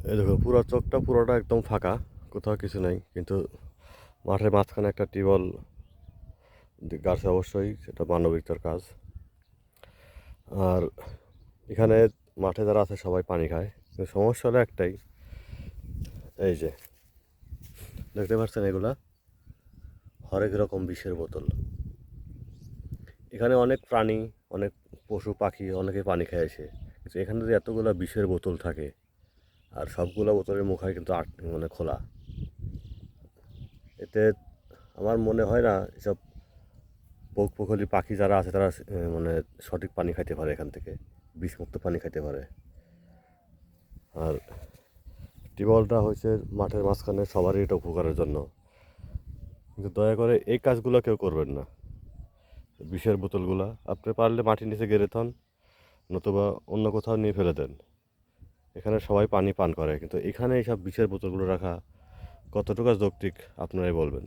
এই দেখো পুরো চোখটা পুরোটা একদম ফাঁকা, কোথাও কিছু নেই, কিন্তু মাঠের মাঝখানে একটা টিউবওয়েল গাছ, অবশ্যই সেটা মানবিকতার কাজ। আর এখানে মাঠে যারা আছে সবাই পানি খায়, কিন্তু সমস্যা হলো একটাই, এই যে দেখতে পাচ্ছেন এগুলা হরেক রকম বিষের বোতল। এখানে অনেক প্রাণী, অনেক পশু পাখি অনেকে পানি খায় এসে, কিন্তু এখানে যদি এতগুলা বিষের বোতল থাকে আর সবগুলো বোতলের মুখাই কিন্তু মানে খোলা, এতে আমার মনে হয় না এসব পক্ষী পাখি যারা আছে তারা মানে সঠিক পানি খাইতে পারে, এখান থেকে বিষমুক্ত পানি খাইতে পারে। আর টিউবওয়েলটা হয়েছে মাঠের মাঝখানে সবারই এটা উপকারের জন্য, কিন্তু দয়া করে এই কাজগুলো কেউ করবেন না। বিষের বোতলগুলা আপনি পারলে মাটির নিচে গেড়ে থন, নতুবা অন্য কোথাও নিয়ে ফেলে দেন। এখানে সবাই পানি পান করে, কিন্তু এখানে এইসব বিষের বোতলগুলো রাখা কতটুকু যৌক্তিক আপনারাই বলবেন।